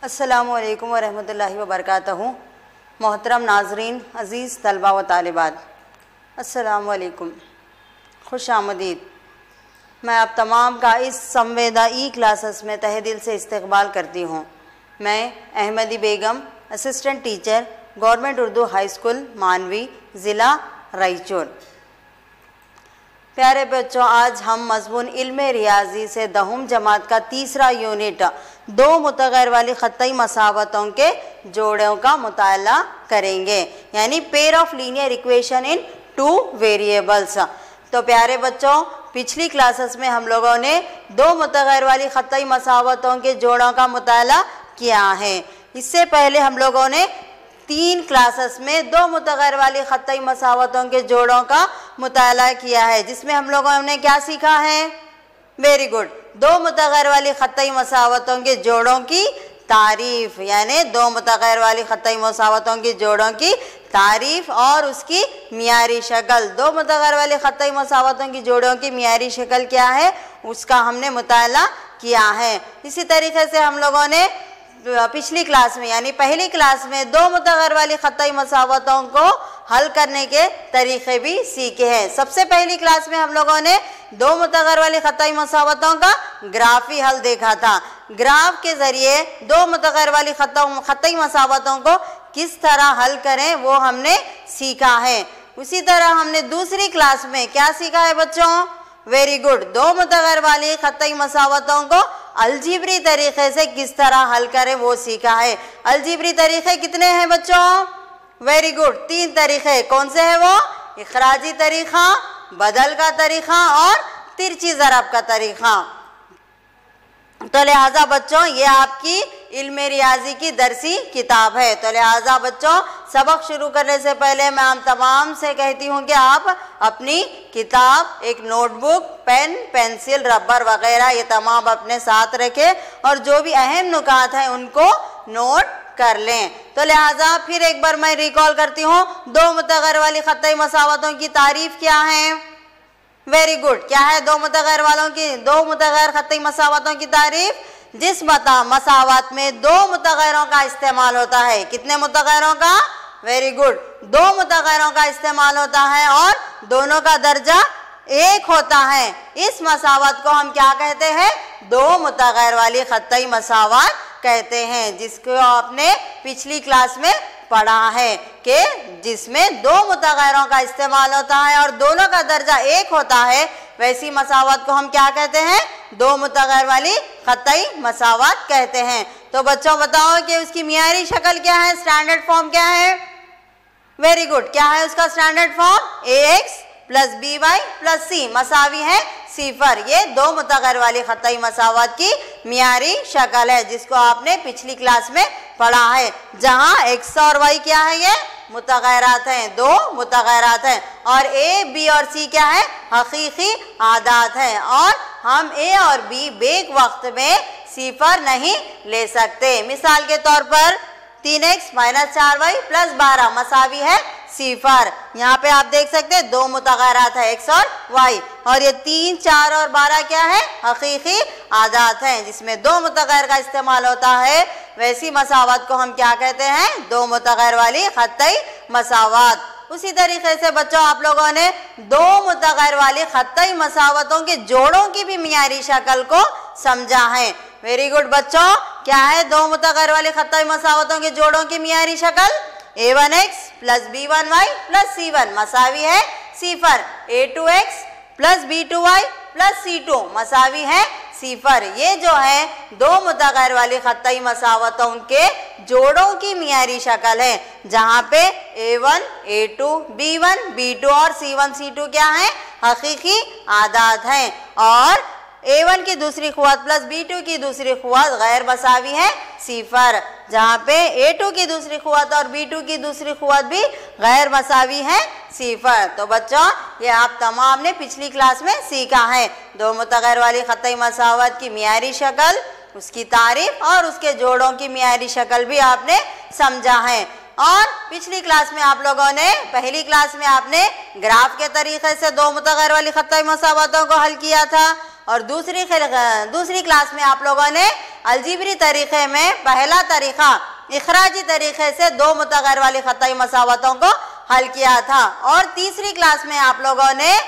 अस्सलामुअलैकुम वरहमतुल्लाहि वबरकातुहू। मोहतरम नाजरीन, अज़ीज़ तलबा व तालिबात, अस्सलामुअलैकुम, खुश आमदीद। मैं आप तमाम का इस संवेदा क्लासेस में तहे दिल से इस्तकबाल करती हूँ। मैं Ahmadi Begum, assistant teacher, government Urdu high school Manvi, ज़िला रायचूर। प्यारे बच्चों, आज हम मज़मून इल्मे रियाजी से 10वीं जमात का तीसरा यूनिट दो मुतग़ैर वाली ख़त्ती मसावतों के जोड़ों का मुताला करेंगे, यानी pair of linear equation in two variables. तो प्यारे बच्चों, पिछली क्लासेस में हम लोगों ने दो मुतग़ैर वाली ख़त्ती मसावतों के जोड़ों का मुताला किया है। इससे पहले हम लोगों ने 3 क्लासेस में दो मुतग़ैर वाली ख़त्ती मसावतों के जोड़ों का मुताला किया है, जिसमें हम लोगों ने क्या सीखा है? वेरी गुड, दो मुतग़ैर वाली ख़त्ती मसावतों के जोड़ों की तारीफ, यानी दो मुतग़ैर वाली ख़त्ती मसावतों के जोड़ों की तारीफ और उसकी मियारी शक्ल। दो मुतग़ैर वाली ख़त्ती मसावतों की जोड़ों की मियारी शक्ल क्या है, उसका हमने मुताला किया है। इसी तरीके से हम लोगों ने पिछली क्लास में यानी पहली क्लास में दो मुतग़ैर वाली ख़त्ती मसावतों को हल करने के तरीक़े भी सीखे हैं। सबसे पहली क्लास में हम लोगों ने दो मुतग़ैर वाली ख़त्ती मसावतों का ग्राफी हल देखा था। ग्राफ के ज़रिए दो मुतग़ैर वाली ख़त्ती मसावतों को किस तरह हल करें वो हमने सीखा है। उसी तरह हमने दूसरी क्लास में क्या सीखा है बच्चों? वेरी गुड, दो मुतग़ैर वाली ख़त्ती मसावतों को अलजिब्री तरीक़े से किस तरह हल करें वो सीखा है। अलजिब्री तरीक़े कितने हैं बच्चों? वेरी गुड, 3 तरीक़े। कौन से हैं वो? इखराजी तरीक़ा, बदल का तरीक़ा और तिरछी ज़रब का तरीक़ा। तो लिहाजा बच्चों, ये आपकी इल्मे रियाजी की दरसी किताब है। तो लिहाजा बच्चों, सबक शुरू करने से पहले मैं आप तमाम से कहती हूँ कि आप अपनी किताब, एक नोटबुक, पेन, पेंसिल, रबर वगैरह ये तमाम अपने साथ रखें और जो भी अहम नुकात हैं उनको नोट कर लें। तो लिहाजा फिर एक बार मैं रिकॉल करती हूँ, दो मुतग़ैर वाली ख़त्ती मसावतों की तारीफ क्या है? वेरी गुड, क्या है दो मुतग़ैर ख़त्ती मसावतों की तारीफ? जिस मसावत में दो मुतग़ैरों का इस्तेमाल होता है। कितने मुतग़ैरों का? वेरी गुड, दो मुतग़ैरों का इस्तेमाल होता है और दोनों का दर्जा एक होता है। इस मसावत को हम क्या कहते हैं? दो मुतग़ैर वाली ख़त्ती मसावत कहते हैं, जिसको आपने पिछली क्लास में पढ़ा है कि जिसमें दो मुतग़ैरों का इस्तेमाल होता है और दोनों का दर्जा एक होता है, वैसी मसावत को हम क्या कहते हैं? दो मुतग़ैर वाली ख़त्ती मसावत कहते हैं। तो बच्चों बताओ कि उसकी मियारी शक्ल क्या है, स्टैंडर्ड फॉर्म क्या है? वेरी गुड, क्या है उसका standard form? ax + by + c मसावी है 0। ये दो मुतग़ैर वाली ख़त्ती मसावत की मियारी शक्ल है, जिसको आपने पिछली क्लास में पढ़ा है, जहाँ x और y क्या है? ये मुतग़ैरात हैं, दो मुतग़ैरात हैं। और a, b और c क्या है? हकीकी आदात हैं। और हम a और b बेक वक्त में 0 नहीं ले सकते। मिसाल के तौर पर 3x - 4y + 12 मसावी है 0। यहाँ पे आप देख सकते हैं दो मुतग़ैरात है x और y, और ये 3, 4 और 12 क्या है? हकीकी आदात हैं, जिसमें दो मुतग़ैर का इस्तेमाल होता है। वैसी मसावत को हम क्या कहते हैं? दो मुतग़ैर वाली ख़त्ती मसावत। उसी तरीके से बच्चों, आप लोगों ने दो मुतग़ैर वाली ख़त्ती मसावतों के जोड़ों की भी मियारी शक्ल को समझा है। वेरी गुड बच्चों, क्या है दो मुतग़ैर वाली ख़त्ती मसावतों के जोड़ों की मियारी शक्ल? a1x + b1y + c1 मसावी है 0। a2x + b2y + c2 मसावी है 0। ये जो है दो मुतग़ैर वाली ख़त्ती मसावतों के जोड़ों की मियारी शक्ल है, जहाँ पे a1, a2, b1, b2 और c1, c2 क्या है? हकीकी आदात हैं। और a1 की दूसरी ख़ुव्वत + b2 की दूसरी ख़ुव्वत गैर मसावी है 0, जहाँ पे a2 की दूसरी ख़ुव्वत और b2 की दूसरी ख़ुव्वत भी गैर मसावी है 0। तो बच्चों, ये आप तमाम ने पिछली क्लास में सीखा है। दो मुतग़ैर वाली ख़त्ती मसावत की मियारी शक्ल, उसकी तारीफ और उसके जोड़ों की मियारी शक्ल भी आपने समझा है। और पिछली क्लास में आप लोगों ने, पहली क्लास में आपने ग्राफ के तरीक़े से दो मुतग़ैर वाली ख़त्ती मसावतों को हल किया था, और दूसरी क्लास में आप लोगों ने अलजीब्री तरीक़े में पहला तरीक़ा इखराजी तरीक़े से दो मुतग़य्यर वाली ख़त्ताई मसावतों को हल किया था, और तीसरी क्लास में आप लोगों ने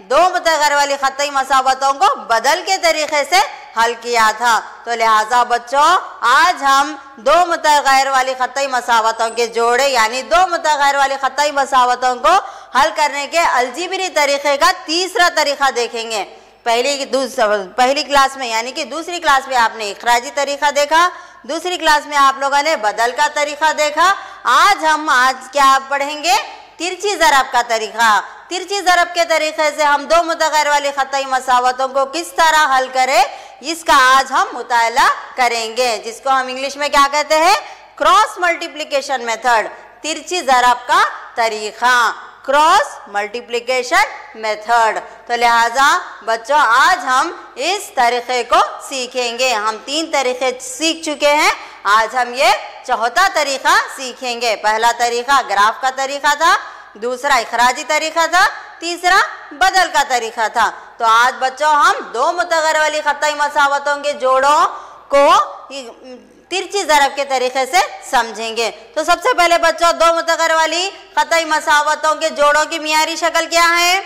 दो मुतग़य्यर वाली ख़त्ताई मसावतों को बदल के तरीक़े से हल किया था। तो लिहाजा बच्चों, आज हम दो मुतग़य्यर वाली ख़त्ताई मसावतों के जोड़े यानी दो मुतग़य्यर वाली ख़त्ताई मसावतों को हल करने के अलजीब्री तरीक़े का तीसरा तरीक़ा देखेंगे। पहली क्लास में यानी कि दूसरी क्लास में आपने इखराजी तरीक़ा देखा, दूसरी क्लास में आप लोगों ने बदल का तरीक़ा देखा। आज क्या पढ़ेंगे? तिरछी ज़रब का तरीक़ा। तिरछी ज़रब के तरीक़े से हम दो मुतग़य्यर वाली ख़त्ताई मसावतों को किस तरह हल करें, इसका आज हम मुताला करेंगे, जिसको हम इंग्लिश में क्या कहते हैं? Cross multiplication method. तिरछी ज़रब का तरीक़ा, क्रॉस मल्टीप्लिकेशन मेथड। तो लिहाजा बच्चों, आज हम इस तरीक़े को सीखेंगे। हम 3 तरीक़े सीख चुके हैं, आज हम ये चौथा तरीक़ा सीखेंगे। पहला तरीक़ा ग्राफ का तरीक़ा था, दूसरा इखराजी तरीक़ा था, तीसरा बदल का तरीक़ा था। तो आज बच्चों हम दो मुतग़य्यर वाली ख़त्ताई मसावतों के जोड़ों को तिरछी ज़रब के तरीक़े से समझेंगे। तो सबसे पहले बच्चों, दो मुतग़य्यर वाली ख़त्ताई मसावतों के जोड़ों की मियारी शक्ल क्या है?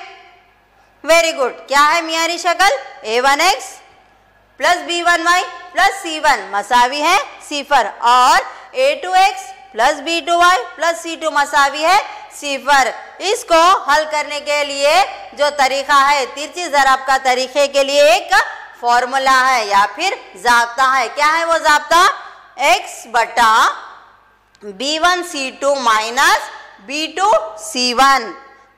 Very good. क्या है मियारी शक्ल? a1x plus b1y plus c1 मसावी है 0, और a2x plus b2y plus c2 मसावी है 0। इसको हल करने के लिए जो तरीक़ा है, तिरछी ज़रब का तरीक़े के लिए एक फॉर्मूला है या फिर ज़ाब्ता है। क्या है वो ज़ाब्ता? x बटा b1 c2 minus b2 c1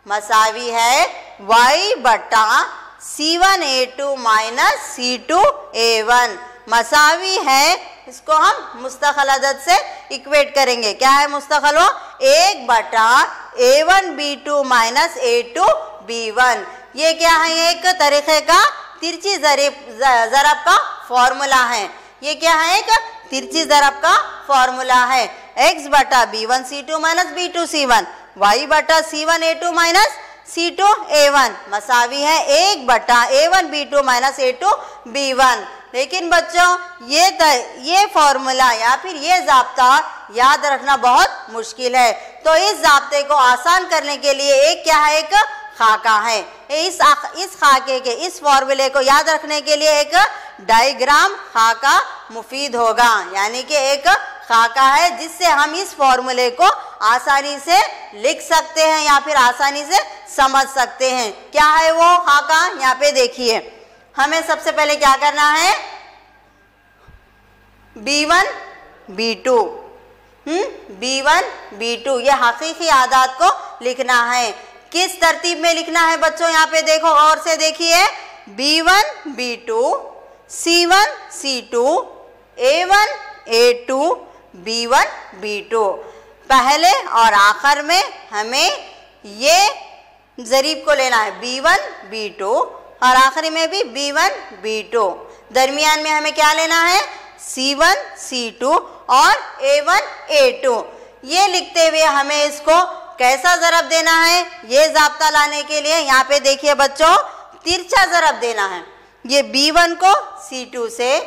मसावी है y बटा c1 a2 minus c2 a1 मसावी है। इसको हम मुस्तक़ल अदद से इक्वेट करेंगे। क्या है मुस्तक़ल? वो 1 बटा a1 b2 minus a2 b1। ये क्या है? एक तरीक़े का तिरछी ज़रब का फॉर्मूला है। ये क्या है? एक तिरछी ज़रब का फॉर्मूला है। x बटा b1 c2 minus b2 c1, y बटा c1 a2 minus c2 a1 मसावी है 1 बटा a1 b2 minus a2 b1। लेकिन बच्चों, ये फॉर्मूला या फिर ये ज़ाब्ता याद रखना बहुत मुश्किल है। तो इस ज़ाब्ते को आसान करने के लिए एक क्या है? एक खाका है। इस खाके के, इस फॉर्मूले को याद रखने के लिए एक डायग्राम खाका मुफीद होगा, यानी कि एक खाका है जिससे हम इस फॉर्मूले को आसानी से लिख सकते हैं या फिर आसानी से समझ सकते हैं। क्या है वो खाका? यहाँ पे देखिए, हमें सबसे पहले क्या करना है? b1 b2 b1 b2 ये हकीकी आदात को लिखना है। किस तरतीब में लिखना है बच्चों? यहाँ पे देखो, और से देखिए, b1 b2 c1 c2 a1 a2 b1 b2। पहले और आखिर में हमें ये ज़रीब को लेना है b1 b2, और आखिरी में भी b1 b2। दरमियान में हमें क्या लेना है? c1 c2 और a1 a2। ये लिखते हुए हमें इसको कैसा ज़रब देना है? ये ज़ाब्ता लाने के लिए यहाँ पे देखिए बच्चों, तिरछा ज़रब देना है। ये b1 को c2 से,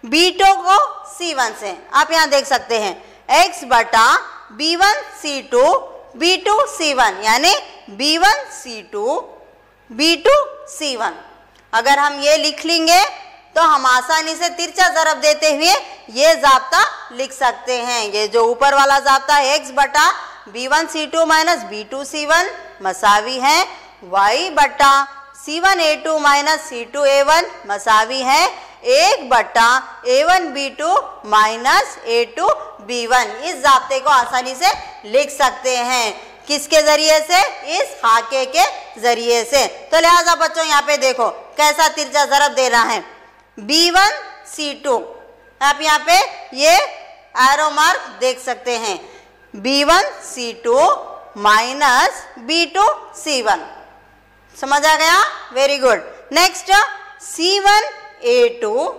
b2 को c1 से। आप यहाँ देख सकते हैं x बटा b1 c2 b2 c1 यानी b1 c2 b2 c1। अगर हम ये लिख लेंगे तो हम आसानी से तिरछा ज़रब देते हुए ये ज़ाब्ता लिख सकते हैं। ये जो ऊपर वाला ज़ाब्ता है, x बटा b1 c2 minus b2 c1 मसावी है y बटा c1 a2 minus c2 a1 मसावी है 1 बटा a1 b2 minus a2 b1। इस ज़ाब्ते को आसानी से लिख सकते हैं। किसके ज़रिए से? इस खाके के ज़रिए से। तो लिहाजा बच्चों, यहाँ पे देखो कैसा तिरछा ज़रब दे रहा है। b1 c2, आप यहाँ पे ये एरो मार्क देख सकते हैं, b1 c2 minus b2 c1। समझ आ गया? Very good. Next c1 a2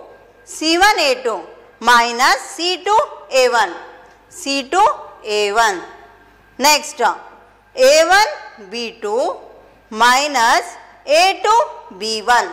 minus c2 a1 next a1 b2 minus a2 b1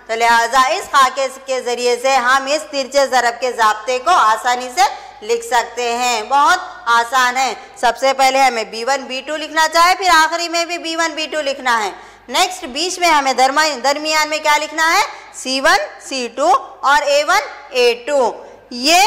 तो लिहाजा इस खाके के ज़रिए से हम इस तिरछे ज़रब के ज़ाब्ते को आसानी से लिख सकते हैं। बहुत आसान है। सबसे पहले हमें B1 B2 लिखना चाहिए, फिर आखिरी में भी B1 B2 लिखना है। नेक्स्ट बीच में हमें दरमियान में क्या लिखना है, C1 C2 और A1 A2। ये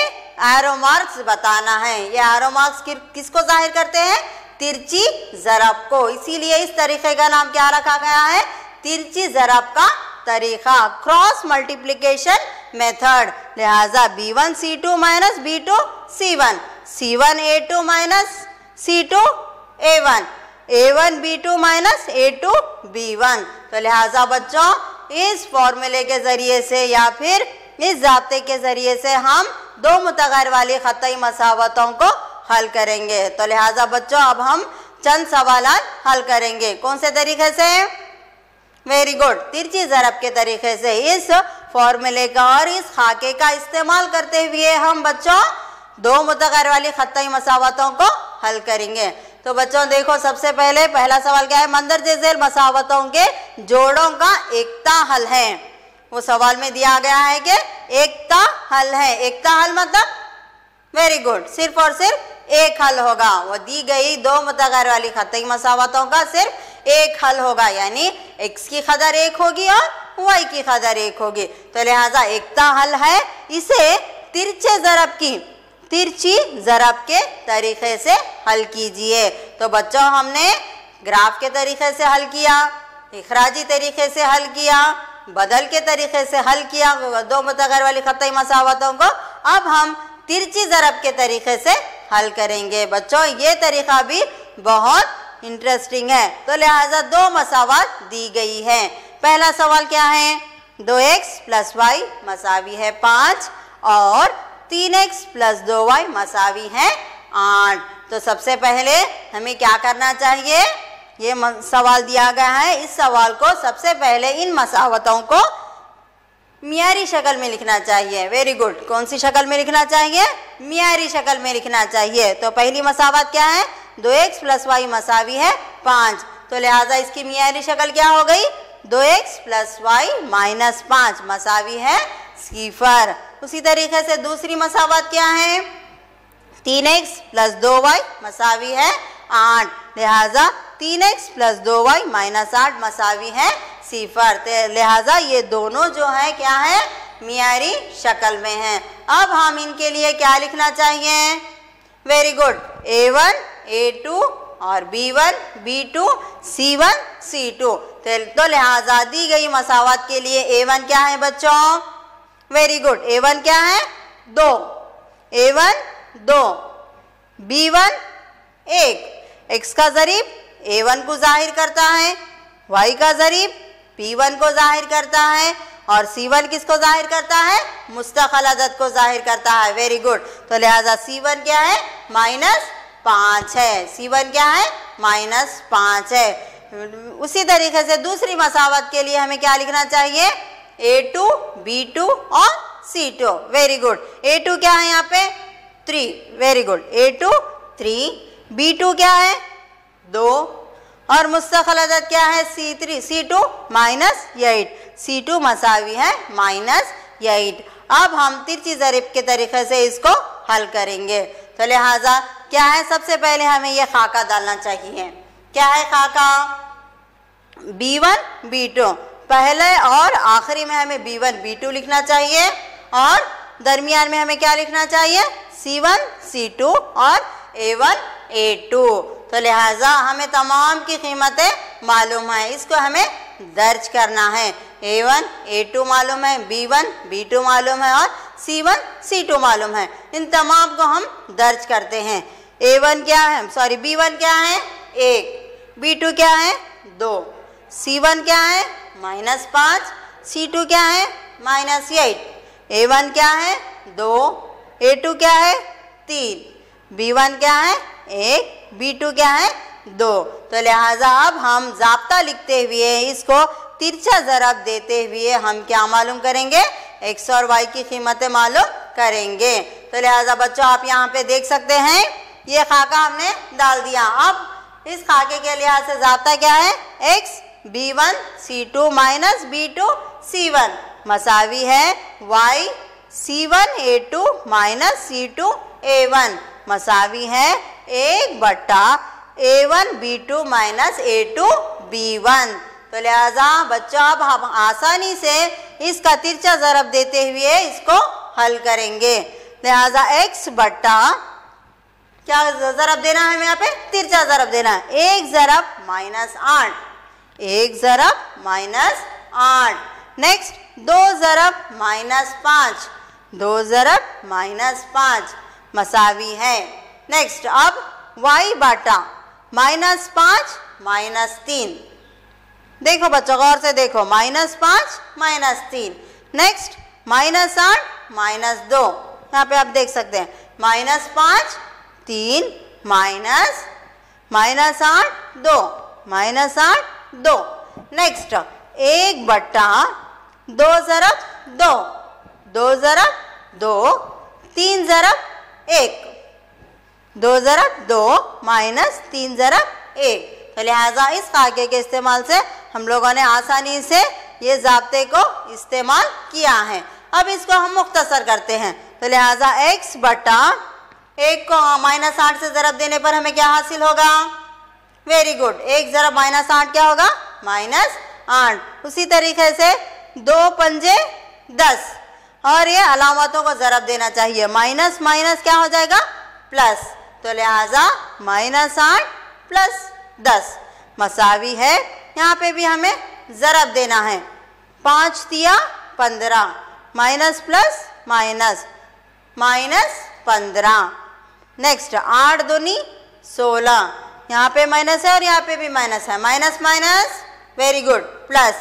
एरो मार्क्स बताना है। ये एरो मार्क्स किसको जाहिर करते हैं, तिरछी ज़रब को। इसीलिए इस तरीके का नाम क्या रखा गया है, तिरछी ज़रब का तरीका, क्रॉस मल्टीप्लिकेशन मेथड। लिहाजा B1 C2 minus B2 C1, C1 A2 minus C2 A1, A1 B2 minus A2 B1। तो लिहाजा बच्चों इस फॉर्मूले के ज़रिए से या फिर इस ज़ाब्ते के ज़रिए से हम दो मुतग़य्यर वाली ख़तई मसावतों को हल करेंगे। तो लिहाजा बच्चों अब हम चंद सवाल हल करेंगे। कौन से तरीके से, वेरी गुड, तिरछी ज़रब के तरीके से। इस फॉर्मूले का और इस खाके का इस्तेमाल करते हुए हम बच्चों दो मुतग़य्यर वाली ख़तई मसावतों को हल करेंगे। तो बच्चों देखो, सबसे पहले पहला सवाल क्या है, मंदरजे ज़ेल मसावतों के जोड़ों का एकता हल है। वो सवाल में दिया गया है कि एकता हल है। एकता हल मतलब, वेरी गुड, सिर्फ और सिर्फ एक हल होगा। वो दी गई दो मुतग़य्यर वाली ख़तई मसावतों का सिर्फ एक हल होगा, यानी x की कदर एक होगी और y की कदर एक होगी। तो लिहाजा एकता हल है। इसे तिरछे ज़रब की तिरछी ज़रब के तरीके से हल कीजिए। तो बच्चों हमने ग्राफ के तरीके से हल किया, इखराजी तरीके से हल किया, बदल के तरीके से हल किया दो मुतग़य्यर वाली ख़तई मसावतों को। अब हम तिरछी ज़रब के तरीके से हल करेंगे। बच्चों ये तरीका भी बहुत इंटरेस्टिंग है। तो लिहाजा दो मसावत दी गई है। पहला सवाल क्या है, 2x प्लस y मसावी है 5 और 3x प्लस 2y मसावी है 8। तो सबसे पहले हमें क्या करना चाहिए, ये सवाल दिया गया है, इस सवाल को सबसे पहले इन मसावतों को मियारी शक्ल में लिखना चाहिए। वेरी गुड, कौन सी शक्ल में लिखना चाहिए, मियारी शक्ल में लिखना चाहिए। तो पहली मसावत क्या है, 2x प्लस y मसावी है 5। तो लिहाजा इसकी मियारी शक्ल क्या हो गई, 2x प्लस y माइनस 5 मसावी है 0। उसी तरीके से दूसरी मसावत क्या है, 3x प्लस 2y मसावी है 8। लिहाजा 3x प्लस 2y माइनस 8 मसावी है 0। लिहाजा ये दोनों जो है क्या है, मियारी शक्ल में हैं। अब हम इनके लिए क्या लिखना चाहिए, वेरी गुड, A1 A2 और B1 B2 C1 C2। तो लिहाजा दी गई मसावत के लिए A1 क्या है बच्चों, वेरी गुड, A1 क्या है 2, A1 2, B1 1। x का ज़रीब A1 को जाहिर करता है, y का ज़रीब P1 को जाहिर करता है और C1 किसको जाहिर करता है, मुस्तक़िल अदद को जाहिर करता है। Very good. तो लिहाजा C1 क्या है, -5 है। C1 क्या है, -5 है। उसी तरीके से दूसरी मसावत के लिए हमें क्या लिखना चाहिए, A2 B2 और C2। Very good. A2 क्या है यहाँ पे 3, वेरी गुड, A2 3, B2 क्या है 2 और मुस्तक़िल अदद क्या है C3 C2 -8, C2 मसावी है -8। अब हम तिरछी ज़रब के तरीके से इसको हल करेंगे। तो लिहाजा क्या है, सबसे पहले हमें यह खाका डालना चाहिए। क्या है खाका, B1 B2, पहले और आखिरी में हमें B1 B2 लिखना चाहिए और दरमियान में हमें क्या लिखना चाहिए, C1 C2 और A1 A2। तो लिहाजा हमें तमाम की कीमतें मालूम है, इसको हमें दर्ज करना है। A1 A2 मालूम है, B1 B2 मालूम है और C1 C2 मालूम है। इन तमाम को हम दर्ज करते हैं। A1 क्या है, सॉरी B1 क्या है 1, B2 क्या है 2, C1 क्या है -5, C2 क्या है -8, A1 क्या है 2, A2 क्या है 3, B1 क्या है 1, B2 क्या है 2। तो लिहाजा अब हम ज़ाब्ता लिखते हुए इसको तिरछा ज़रब देते हुए हम क्या मालूम करेंगे, x और y की कीमतें मालूम करेंगे। तो लिहाजा बच्चों आप यहाँ पे देख सकते हैं ये खाका हमने डाल दिया। अब इस खाके के लिहाज से ज़ाब्ता क्या है, x B1 C2 minus B2 C1 मसावी है y C1A2 minus C2 A1 मसावी है 1/A1B2 माइनस A2 B1। तो लिहाजा बच्चों अब हम आसानी से इसका तिरछा ज़रब देते हुए इसको हल करेंगे। लिहाजा x बट्टा क्या ज़रब देना है हमें यहाँ पे? तिरछा ज़रब देना है। 1 ज़रब -8, 1 ज़रब -8। नेक्स्ट 2 ज़रब -5, 2 ज़रब -5 मसावी है। नेक्स्ट अब y बटा -5 -3। देखो बच्चों गौर से देखो, -5 -3। नेक्स्ट -8 -2, यहाँ पे आप देख सकते हैं -5 3 -8 2 -8 2। नेक्स्ट 1 बट्टा 2 ज़रब 2, 2 ज़रब 2, 3 ज़रब 1, 2 ज़रब 2 माइनस 3 ज़रब 1। तो लिहाजा इस कायदे के इस्तेमाल से हम लोगों ने आसानी से ये ज़ाब्ते को इस्तेमाल किया है। अब इसको हम मुख्तसर करते हैं। तो लिहाजा x बटा 1 को -8 से ज़रब देने पर हमें क्या हासिल होगा? वेरी गुड, 1 ज़रब -8 क्या होगा? -8। उसी तरीके से 2 पंजे 10 और ये अलामतों को ज़रब देना चाहिए, माइनस माइनस क्या हो जाएगा? प्लस। तो लिहाजा -8 + 10 मसावी है, यहाँ पे भी हमें ज़रब देना है। 5 तिया 15 माइनस प्लस माइनस -15। नेक्स्ट 8 दूनी 16, यहाँ पे माइनस है और यहाँ पे भी माइनस है, minus minus very good plus.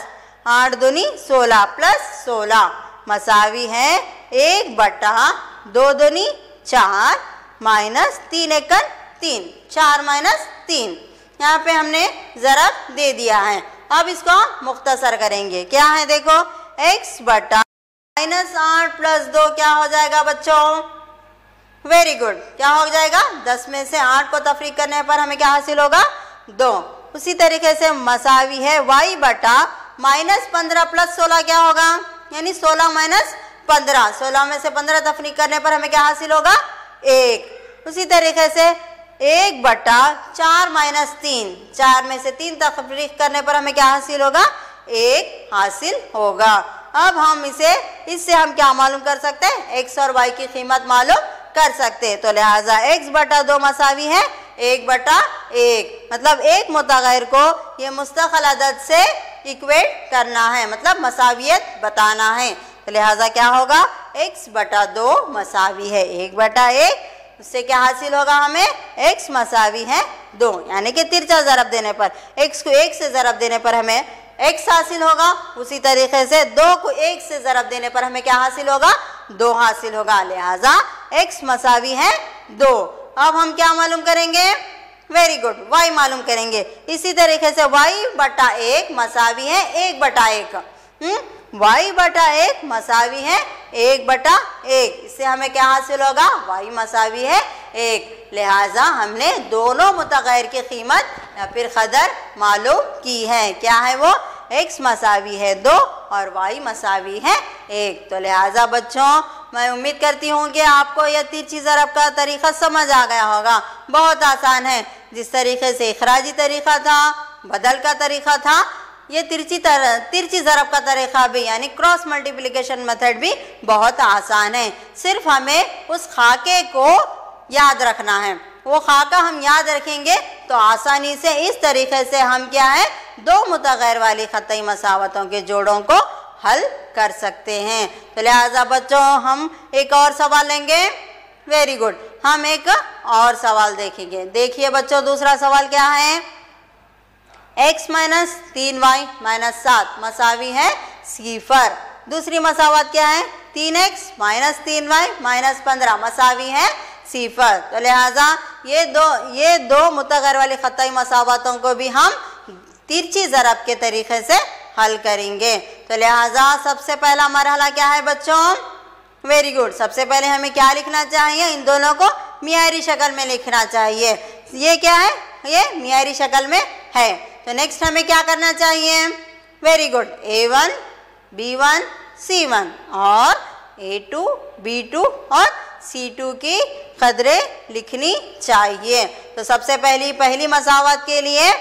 8 दूनी 16 + 16 मसावी है 1 बटा 2 दूनी 4 माइनस 3 एकन 3, 4 माइनस 3। यहाँ पे हमने ज़रब दे दिया है। अब इसको मुख्तसर करेंगे। क्या है देखो, x बटा -8 + 2 क्या हो जाएगा बच्चों? वेरी गुड, क्या हो जाएगा? 10 में से 8 को तफरीक करने पर हमें क्या हासिल होगा? 2। उसी तरीके से मसावी है y बटा -15 + 16 क्या होगा? यानी 16 - 15, 16 में से 15 तफरीक करने पर हमें क्या हासिल होगा? 1। उसी तरीके से 1 बटा 4 - 3, 4 में से 3 तफरीक करने पर हमें क्या हासिल होगा? 1 हासिल होगा। अब हम इससे हम क्या मालूम कर सकते हैं? x और y की कीमत मालूम कर सकते हैं। तो लिहाजा x बटा 2 मसावी है 1 बटा 1, मतलब एक मुतग़ैर को ये मुस्तक़िल अदद से इक्वेट करना है, मतलब मसावियत बताना है। तो लिहाजा क्या होगा? x बटा 2 मसावी है 1 बटा 1, उससे क्या हासिल होगा हमें? x मसावी है 2, यानी कि तिरछा ज़रब देने पर x को 1 से ज़रब देने पर हमें x हासिल होगा। उसी तरीके से 2 को 1 से ज़रब देने पर हमें क्या हासिल होगा? 2 हासिल होगा। लिहाजा x मसावी है 2। अब हम क्या मालूम करेंगे? वेरी गुड, y मालूम करेंगे। इसी तरीके से y बटा 1 मसावी है 1 बटा 1, y बटा 1 मसावी है 1 बटा 1। इससे हमें क्या हासिल होगा? y मसावी है 1। लिहाजा हमने दोनों मुतग़ैर की कीमत या फिर कदर मालूम की है। क्या है वो? x मसावी है 2 और y मसावी है 1। तो लिहाजा बच्चों मैं उम्मीद करती हूँ कि आपको यह तिरछी ज़रब का तरीक़ा समझ आ गया होगा। बहुत आसान है, जिस तरीके से इखराजी तरीक़ा था, बदल का तरीक़ा था, ये तिरछी ज़रब का तरीक़ा भी यानी क्रॉस मल्टीप्लिकेशन मेथड भी बहुत आसान है। सिर्फ हमें उस खाके को याद रखना है। वो खाका हम याद रखेंगे तो आसानी से इस तरीके से हम क्या है 2 मुतग़ैर वाली ख़तई मसावतों के जोड़ों को हल कर सकते हैं। तो लिहाजा बच्चों हम एक और सवाल लेंगे। वेरी गुड, हम एक और सवाल देखेंगे। देखिए बच्चों दूसरा सवाल क्या है? x - 3y - 7 मसावी है 0। दूसरी मसावत क्या है? 3x - 3y - 15 मसावी है 0। तो लिहाजा ये दो मुतग़ैर वाली ख़तई मसावतों को भी हम तिरछी ज़रब के तरीक़े से हल करेंगे। तो लिहाजा सबसे पहला मरहला क्या है बच्चों? वेरी गुड, सबसे पहले हमें क्या लिखना चाहिए? इन दोनों को मियारी शक्ल में लिखना चाहिए। ये क्या है? ये मियारी शक्ल में है। तो नेक्स्ट हमें क्या करना चाहिए? Very good, a1 B1 C1 और A2 B2 और C2 की कदरें लिखनी चाहिए। तो सबसे पहली मसावत के लिए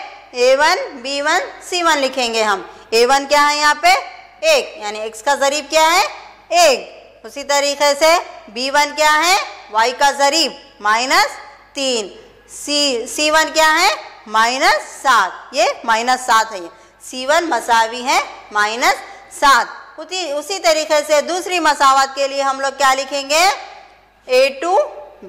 A1 B1 C1 लिखेंगे हम। A1 क्या है यहाँ पे 1, यानी x का ज़रीब क्या है 1। उसी तरीके से B1 क्या है y का ज़रीब -3। C1 क्या है -7, ये -7 है, ये C1 मसावी है -7। उसी तरीके से दूसरी मसावत के लिए हम लोग क्या लिखेंगे A2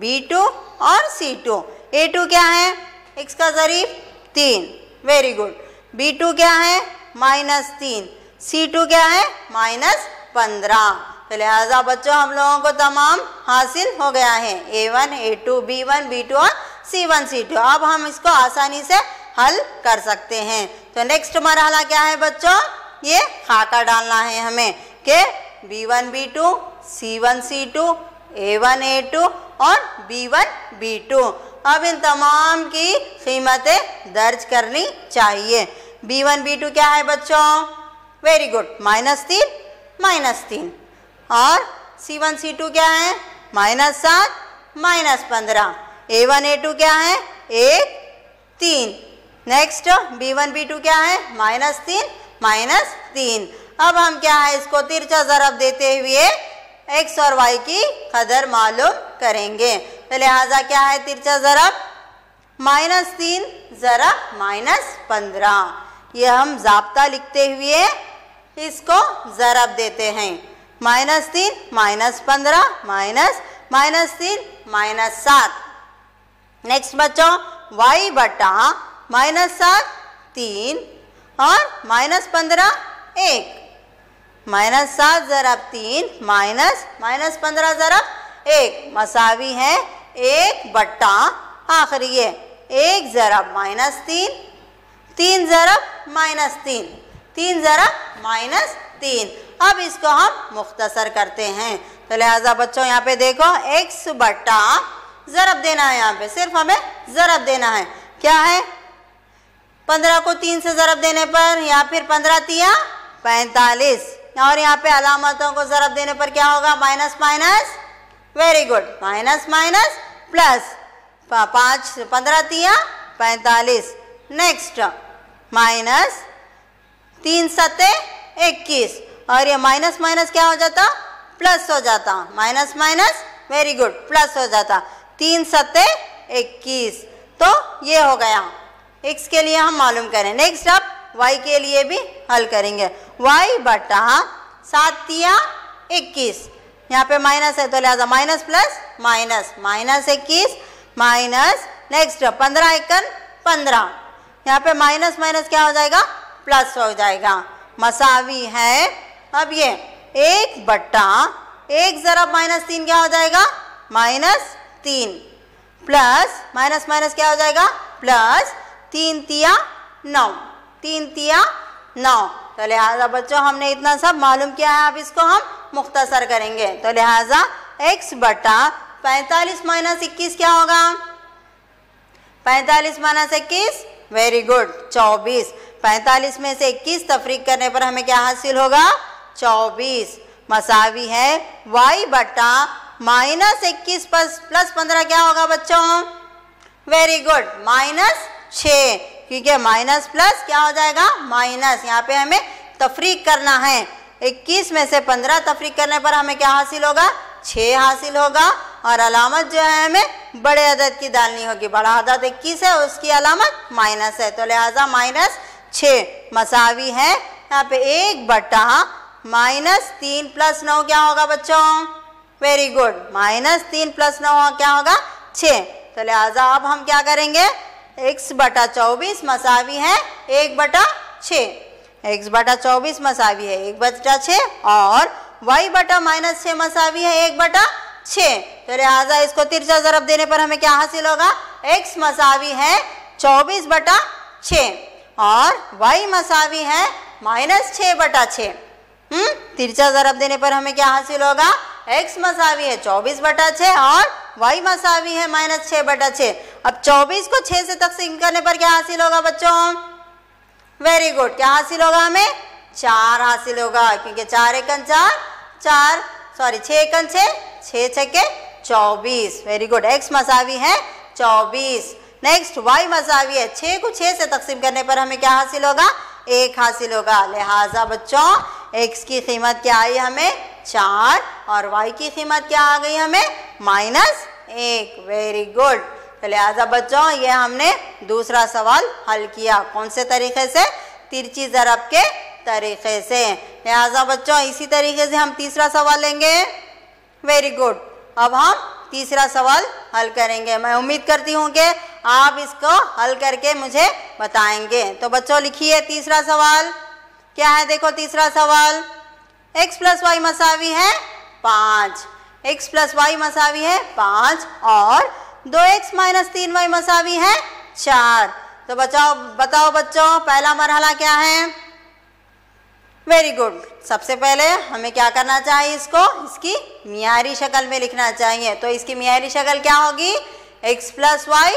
B2 और C2। A2 क्या है x का ज़रीब 3, वेरी गुड। B2 क्या है -3, C2 क्या है -15। तो लिहाजा बच्चों हम लोगों को तमाम हासिल हो गया है A1 A2 B1 B2 और C1 C2। अब हम इसको आसानी से हल कर सकते हैं। तो नेक्स्ट मरहला क्या है बच्चों, ये खाका डालना है हमें कि B1 B2 C1 C2 A1 A2 और B1 B2। अब इन तमाम की कीमतें दर्ज करनी चाहिए। B1 B2 क्या है बच्चों, वेरी गुड -3 और C1 C2 क्या है -7 -15। A1 A2 क्या है 1 3। नेक्स्ट B1 B2 क्या है -3 अब हम क्या है इसको तिरछा ज़रब देते हुए x और y की कदर मालूम करेंगे। तो लिहाजा क्या है तिरछा ज़रब -3 ज़रब -15। ये हम ज़ाब्ता लिखते हुए इसको ज़रब देते हैं -3 -15 -3 -7। नेक्स्ट बच्चों y बटा -7 3 और -15 1। -7 ज़रब 3 -15 ज़रब 1 मसावी है 1 बट्टा आखिरी ये 1 ज़रब -3 3 ज़रब -3 3 ज़रब -3। अब इसको हम मुख्तसर करते हैं। तो लिहाजा बच्चों यहाँ पे देखो x बट्टा ज़रब देना है, यहाँ पे सिर्फ हमें ज़रब देना है। क्या है 15 को 3 से ज़रब देने पर या फिर 15 तिया 45 और यहाँ पे अलामतों को ज़रब देने पर क्या होगा minus minus, very good minus minus plus 15 तिया 45। नेक्स्ट माइनस 3 सत्ते 21 और ये माइनस माइनस क्या हो जाता प्लस हो जाता, minus minus very good plus हो जाता 3 सत्ते 21। तो ये हो गया x के लिए हम मालूम करें। नेक्स्ट अब y के लिए भी हल करेंगे। y बटा 7 तिया 21, यहाँ पे माइनस है तो लिहाजा minus plus minus minus 21 minus next 15 एकन 15, यहाँ पे माइनस माइनस क्या हो जाएगा प्लस हो जाएगा मसावी है। अब ये 1 बट्टा 1 ज़रब -3 क्या हो जाएगा -3 प्लस माइनस माइनस क्या हो जाएगा प्लस 3 तिया 9 3 तिया 9। तो लिहाजा बच्चों हमने इतना सब मालूम किया है, अब इसको हम मुख्तसर करेंगे। तो लिहाजा x बटा 45 माइनस 21 क्या होगा 45 माइनस 21 वेरी गुड 24। 45 में से 21 तफरीक करने पर हमें क्या हासिल होगा 24 मसावी है y बटा -21 प्लस 15 क्या होगा बच्चों वेरी गुड -6, क्योंकि माइनस प्लस क्या हो जाएगा माइनस, यहाँ पे हमें तफरीक करना है। 21 में से 15 तफरीक करने पर हमें क्या हासिल होगा 6 हासिल होगा और अलामत जो है हमें बड़े अदद की डालनी होगी। बड़ा अदद 21 है उसकी अलामत माइनस है, तो लिहाजा -6 मसावी है यहाँ पे 1 बटा -3 प्लस 9 क्या होगा बच्चों वेरी गुड -3 प्लस 9 क्या होगा 6। तो लिहाजा अब हम क्या करेंगे x बटा 24 मसावी है 1 बटा 6, x बटा 24 मसावी है 1 बटा 6 और y बटा -6 मसावी है 1 बटा 6। तो लिहाजा इसको तिरछा ज़रब देने पर हमें क्या हासिल होगा x मसावी है 24 बटा 6 और y मसावी है -6 बटा 6। तिरछा ज़रब देने पर हमें क्या हासिल होगा x मसावी है 24 बटा 6 और y मसावी है -6 बटा 6। अब 24 को 6 से तकसीम करने पर क्या हासिल होगा बच्चों वेरी गुड क्या हासिल होगा हमें 4 हासिल होगा, क्योंकि 4 एकन 4, 6 एकन 6, 6 छक्के 24। वेरी गुड, x मसावी है 24। नेक्स्ट y मसावी है 6 को 6 से तकसीम करने पर हमें क्या हासिल होगा, 1 हासिल होगा। लिहाजा बच्चों x की कीमत क्या आई हमें 4 और y की कीमत क्या आ गई हमें -1। Very good. तो लिहाजा बच्चों ये हमने दूसरा सवाल हल किया, कौन से तरीके से, तिरछी ज़रब के तरीके से। लिहाजा बच्चों इसी तरीके से हम तीसरा सवाल लेंगे। वेरी गुड, अब हम तीसरा सवाल हल करेंगे। मैं उम्मीद करती हूँ कि आप इसको हल करके मुझे बताएंगे। तो बच्चों लिखिए तीसरा सवाल क्या है। देखो तीसरा सवाल, x + y मसावी है 5, x + y मसावी है 5 और 2x - 3y मसावी है 4। तो बताओ बच्चों पहला मरहला क्या है। वेरी गुड, सबसे पहले हमें क्या करना चाहिए, इसकी मियारी शक्ल में लिखना चाहिए। तो इसकी मियारी शक्ल क्या होगी, x + y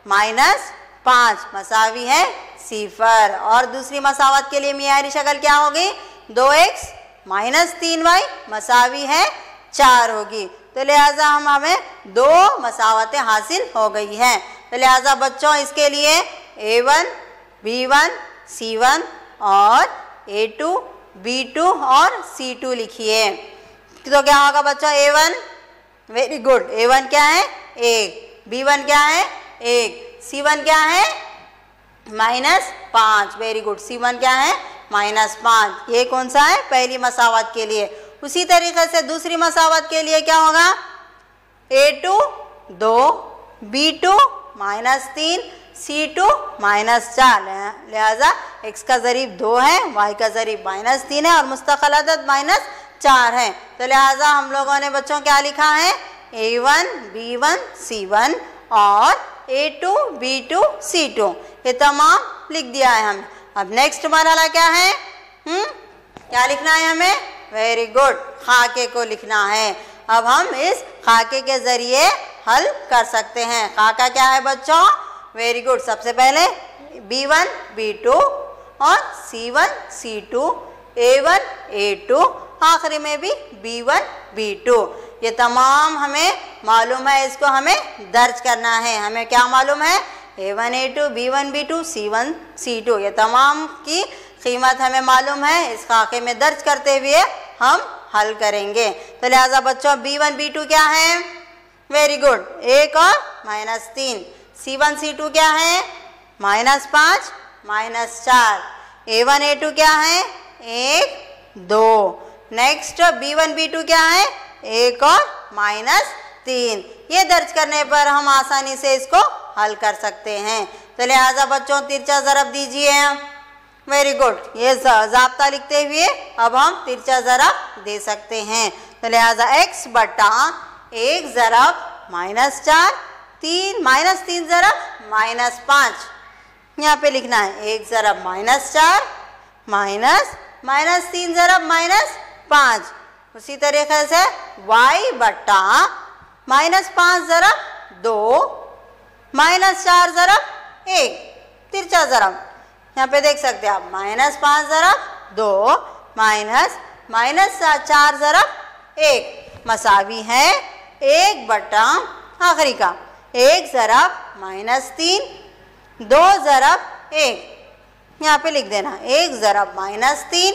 - 5 मसावी है 0। और दूसरी मसावत के लिए मियारी शक्ल क्या होगी, 2x - 3y मसावी है 4 होगी। तो लिहाजा हमें 2 मसावतें हासिल हो गई हैं। तो लिहाजा बच्चों इसके लिए A1, B1, C1 और A2, B2 और C2 लिखिए। तो क्या होगा बच्चों, A1, वेरी गुड, A1 क्या है 1, B1 क्या है 1, C1 क्या है -5। वेरी गुड, C1 क्या है -5। ये कौन सा है, पहली मसावत के लिए। उसी तरीके से दूसरी मसावत के लिए क्या होगा, A2 2, B2 -3, C2 -4। लिहाजा x का ज़रीब 2 है, y का ज़रीब -3 है और मुस्तक़िल अदद -4 है। तो लिहाजा हम लोगों ने बच्चों क्या लिखा है, A1, B1, C1 और A2, B2, C2 ये तमाम लिख दिया है हमने। अब नेक्स्ट मरहला क्या है, क्या लिखना है हमें, वेरी गुड, खाके को लिखना है। अब हम इस खाके के ज़रिए हल कर सकते हैं। खाका क्या है बच्चों, वेरी गुड, सबसे पहले B1, B2 और C1, C2, A1, A2, आखिरी में भी B1, B2। ये तमाम हमें मालूम है, इसको हमें दर्ज करना है। हमें क्या मालूम है, A1, A2, B1, B2, C1, C2 ये तमाम की कीमत हमें मालूम है। इस खाके में दर्ज करते हुए हम हल करेंगे। तो लिहाजा बच्चों B1, B2 क्या है, वेरी गुड, 1 और -3। C1, C2 क्या है -5, -4। A1, A2 क्या है 1, 2। नेक्स्ट B1, B2 क्या है 1 और -3। ये दर्ज करने पर हम आसानी से इसको हल कर सकते हैं। तो लिहाजा बच्चों तिरछा ज़रब दीजिए। वेरी गुड, ये ज़ाब्ता लिखते हुए अब हम तिरछा ज़रब दे सकते हैं। तो लिहाजा x बटा 1 ज़रब -4, 3 ज़रब -5 यहाँ पे लिखना है। 1 ज़रब -4 -3 ज़रब -5। उसी तरीके से y बटा -5 ज़रब 2 -4 ज़रब 1 तिरछा ज़रब यहाँ पे देख सकते हैं आप, -5 ज़रब 2 -4 ज़रब 1 मसावी है 1 बटा आखिरी का 1 ज़रब -3 2 ज़रब 1 यहाँ पे लिख देना 1 ज़रब -3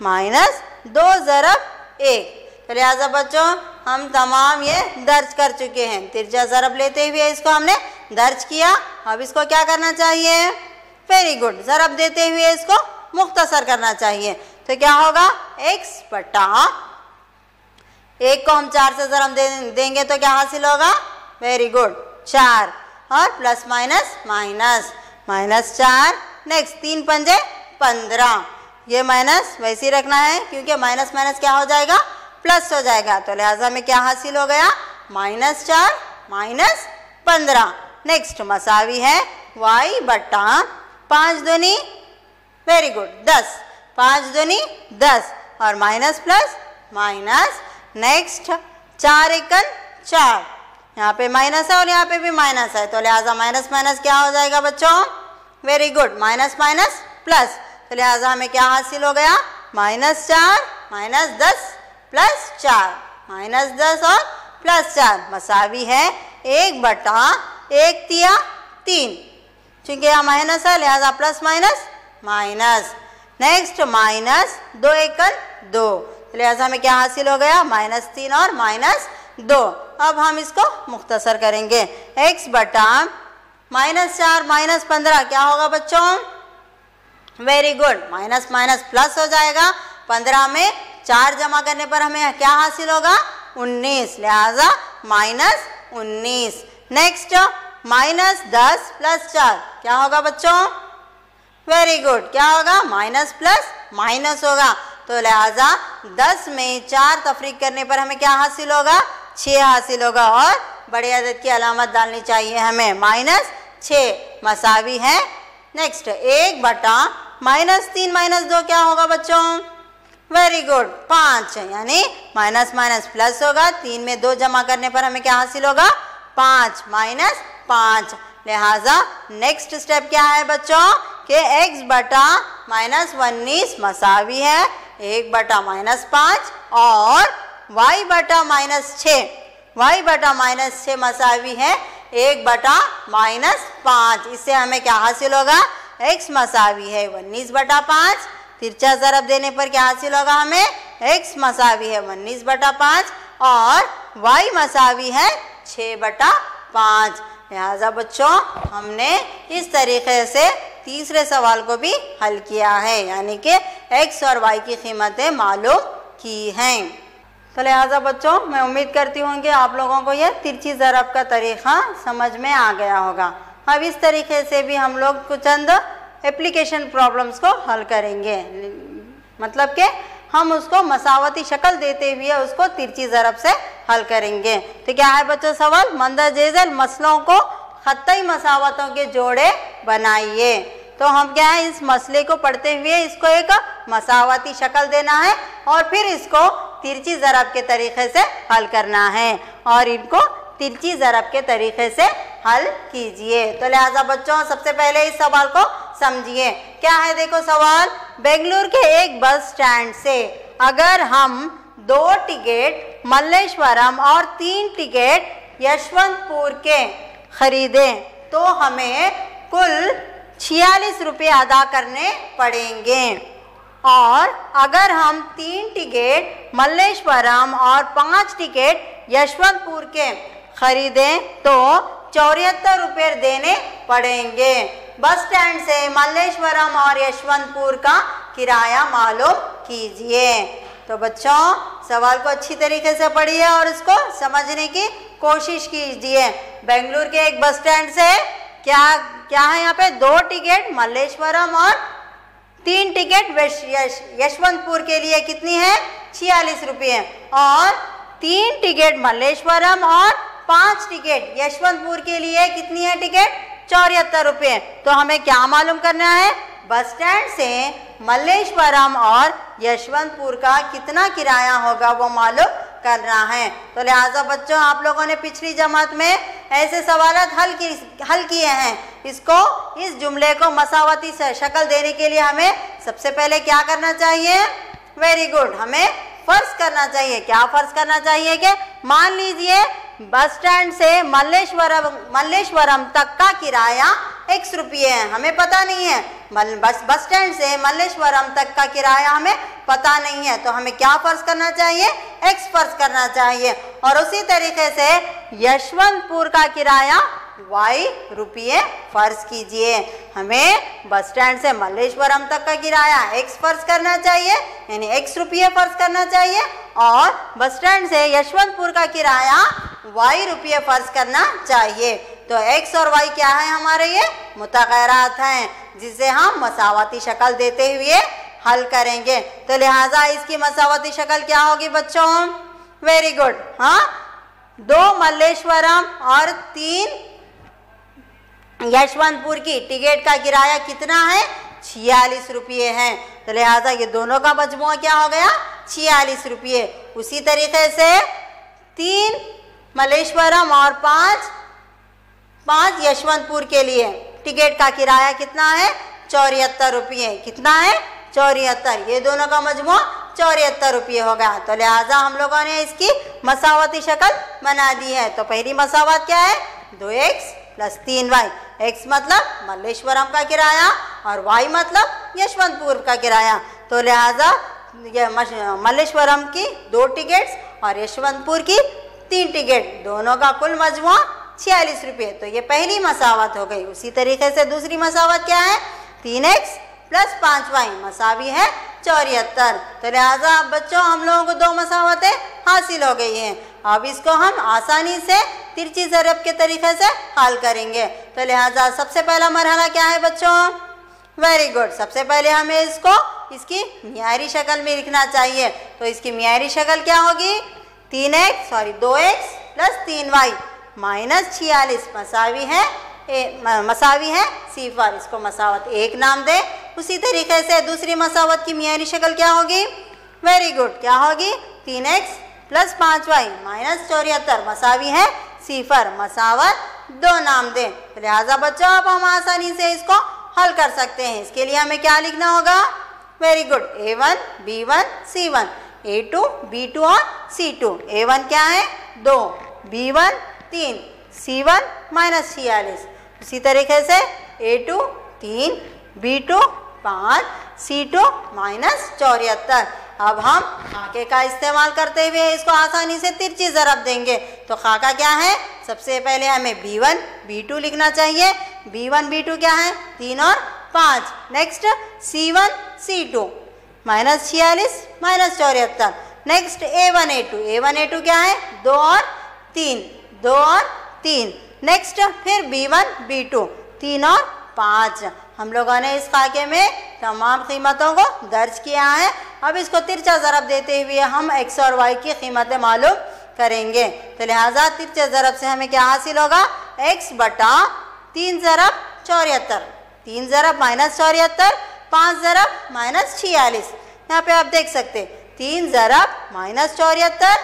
-2 ज़रब 1। तो लिहाजा बच्चों हम तमाम ये दर्ज कर चुके हैं। तिरछा ज़रब लेते हुए इसको हमने दर्ज किया। अब इसको क्या करना चाहिए, वेरी गुड, ज़रब देते हुए इसको मुख्तसर करना चाहिए। तो क्या होगा, x बटा 1 को हम 4 से ज़रब देंगे तो क्या हासिल होगा, वेरी गुड 4 और प्लस माइनस -4। नेक्स्ट 3 पंजे 15। ये माइनस वैसे ही रखना है क्योंकि माइनस माइनस क्या हो जाएगा, प्लस हो जाएगा। तो लिहाजा में क्या हासिल हो गया, -4 -15। नेक्स्ट मसावी है y बटा 5 दूनी वेरी गुड 10, 5 दूनी 10 और माइनस प्लस माइनस। नेक्स्ट 4 एकन 4, यहाँ पे माइनस है और यहाँ पे भी माइनस है। तो लिहाजा माइनस माइनस क्या हो जाएगा बच्चों, very good, minus minus plus. तो लिहाजा हमें क्या हासिल हो गया, -4 -10 +4, -10 और +4 मसावी है 1/1/3। चूंकि यहाँ माइनस है लिहाजा प्लस माइनस माइनस। नेक्स्ट -2 × 2, लिहाजा हमें क्या हासिल हो गया, -3 और -2। अब हम इसको मुख्तसर करेंगे। x बटा -4 -15 क्या होगा बच्चों, very good, minus minus plus हो जाएगा। 15 में 4 जमा करने पर हमें क्या हासिल होगा, 19, लिहाजा -19। नेक्स्ट -10 + 4 क्या होगा बच्चों, वेरी गुड, क्या होगा, माइनस प्लस माइनस होगा। तो लिहाजा 10 में 4 तफरीक करने पर हमें क्या हासिल होगा, 6 हासिल होगा। और बड़े अदद की अलामत डालनी चाहिए हमें, -6 मसावी है। नेक्स्ट 1 बटा -3 -2 क्या होगा बच्चों, वेरी गुड, 5, यानी माइनस माइनस प्लस होगा। 3 में 2 जमा करने पर हमें क्या हासिल होगा, 5 -5। लिहाजा नेक्स्ट स्टेप क्या है बच्चों कि x बटा -19 मसावी है 1 बटा -5 और y बटा -6, y बटा -6 मसावी है 1 बटा -5। इससे हमें क्या हासिल होगा, x मसावी है 19 बटा 5, तिरछा ज़रब देने पर क्या हासिल होगा हमें, x मसावी है 19 बटा 5 और y मसावी है 6 बटा 5। लिहाजा बच्चों हमने इस तरीके से तीसरे सवाल को भी हल किया है, यानी कि x और y की कीमतें मालूम की हैं। तो लिहाजा बच्चों मैं उम्मीद करती हूँ कि आप लोगों को यह तिरछी ज़रब का तरीक़ा समझ में आ गया होगा। अब इस तरीके से भी हम लोग कुछ चंद एप्लीकेशन प्रॉब्लम्स को हल करेंगे, मतलब कि हम उसको मसावती शक्ल देते हुए उसको तिरछी ज़रब से हल करेंगे। तो क्या है बच्चों सवाल, मंदरजेज़ल मसलों को खत्तई मसावतों के जोड़े बनाइए। तो हम क्या है, इस मसले को पढ़ते हुए इसको एक मसावती शक्ल देना है और फिर इसको तिरछी ज़रब के तरीक़े से हल करना है और इनको तिरछी ज़रब के तरीक़े से हल कीजिए। तो लिहाजा बच्चों सबसे पहले इस सवाल को समझिए। क्या है, देखो सवाल, बेंगलुरु के एक बस स्टैंड से अगर हम 2 टिकट मल्लेश्वरम और 3 टिकट यशवंतपुर के खरीदें तो हमें कुल 46 रुपये अदा करने पड़ेंगे। और अगर हम 3 टिकट मल्लेश्वरम और 5 टिकट यशवंतपुर के खरीदें तो 74 रुपये देने पड़ेंगे। बस स्टैंड से मल्लेश्वरम और यशवंतपुर का किराया मालूम कीजिए। तो बच्चों सवाल को अच्छी तरीके से पढ़िए और इसको समझने की कोशिश कीजिए। बेंगलुरु के एक बस स्टैंड से क्या है, यहाँ पे 2 टिकट मल्लेश्वरम और 3 टिकट यशवंतपुर के लिए कितनी है, 46 रुपये और 3 टिकट मल्लेश्वरम और 5 टिकट यशवंतपुर के लिए कितनी है टिकट, 74 रुपये। तो हमें क्या मालूम करना है, बस स्टैंड से मल्लेश्वरम और यशवंतपुर का कितना किराया होगा वो मालूम करना है। तो लिहाजा बच्चों आप लोगों ने पिछली जमात में ऐसे सवालात हल किए हैं। इसको इस जुमले को मसावती से शक्ल देने के लिए हमें सबसे पहले क्या करना चाहिए, वेरी गुड, हमें फर्ज करना चाहिए। क्या फर्ज करना चाहिए कि मान लीजिए बस स्टैंड से मल्लेश्वरम तक का किराया x रुपये है, हमें पता नहीं है। बस स्टैंड से मल्लेश्वरम तक का किराया हमें पता नहीं है, तो हमें क्या फर्ज करना चाहिए, x फर्ज करना चाहिए। और उसी तरीके से यशवंतपुर का किराया y रुपये फर्ज कीजिए। हमें बस स्टैंड से मल्लेश्वरम तक का किराया x फर्ज करना चाहिए, यानी x रुपये फर्ज करना चाहिए और बस स्टैंड से यशवंतपुर का किराया y रुपये फर्ज करना चाहिए। तो x और y क्या है हमारे, ये मुतग़यरात हैं जिसे हम मसावती शक्ल देते हुए हल करेंगे। तो लिहाजा इसकी मसावती शक्ल क्या होगी बच्चों, वेरी गुड, हाँ, 2 मल्लेश्वरम और 3 यशवंतपुर की टिकट का किराया कितना है, 46 रुपये है। तो लिहाजा ये दोनों का मजमुआ क्या हो गया, 46 रुपये। उसी तरीके से 3 मल्लेश्वरम और 5 यशवंतपुर के लिए टिकट का किराया कितना है, 74 रुपये। कितना है? 74। ये दोनों का मजमू 74 रुपये हो गया। तो लिहाजा हम लोगों ने इसकी मसावती शक्ल बना दी है। तो पहली मसावत क्या है? 2x + 3y। x मतलब मल्लेश्वरम का किराया और y मतलब यशवंतपुर का किराया। तो लिहाजा ये मल्लेश्वरम की 2 टिकट्स और यशवंतपुर की 3 टिकट, दोनों का कुल मजमू 46 रुपये। तो ये पहली मसावत हो गई। उसी तरीके से दूसरी मसावत क्या है? 3x + 5y मसावी है 74। तो लिहाजा अब बच्चों हम लोगों को 2 मसावतें हासिल हो गई हैं। अब इसको हम आसानी से तिरछी ज़रब के तरीके से हल करेंगे। तो लिहाजा सबसे पहला मरहला क्या है बच्चों? Very good. सबसे पहले हमें इसकी मियारी शक्ल में लिखना चाहिए। तो इसकी मियारी शक्ल क्या होगी? 2x + 3y -46 मसावी है 0। इसको मसावत 1 नाम दे। उसी तरीके से दूसरी मसावत की मियारी शक्ल क्या होगी? Very good. क्या होगी? 3x + 5y -74 मसावी है 0। मसावत 2 नाम दे। लिहाजा बच्चों अब हम आसानी से इसको हल कर सकते हैं। इसके लिए हमें क्या लिखना होगा? Very good. A1 B1 C1, A2 B2 और C2। A1 क्या है? 2, B1 3, C1 -46। उसी तरीके से A2 3, B2 5, C2 -74। अब हम खाके का इस्तेमाल करते हुए इसको आसानी से तिरछी ज़रब देंगे। तो खाका क्या है? सबसे पहले हमें B1 B2 लिखना चाहिए। B1 B2 क्या है? 3 और 5। Next C1 C2 -46 -74। Next A1 A2 क्या है? 2 और 3, 2 और 3। नेक्स्ट फिर B1 B2 3 और 5। हम लोगों ने इस खाके में तमाम कीमतों को दर्ज किया है। अब इसको तिरछा ज़रब देते हुए हम x और y की कीमतें मालूम करेंगे। तो लिहाजा तिरछे ज़रब से हमें क्या हासिल होगा? x बटा 3 ज़रब 74, 3 ज़रब -74, 5 ज़रब -46। यहाँ पे आप देख सकते 3 ज़रब -74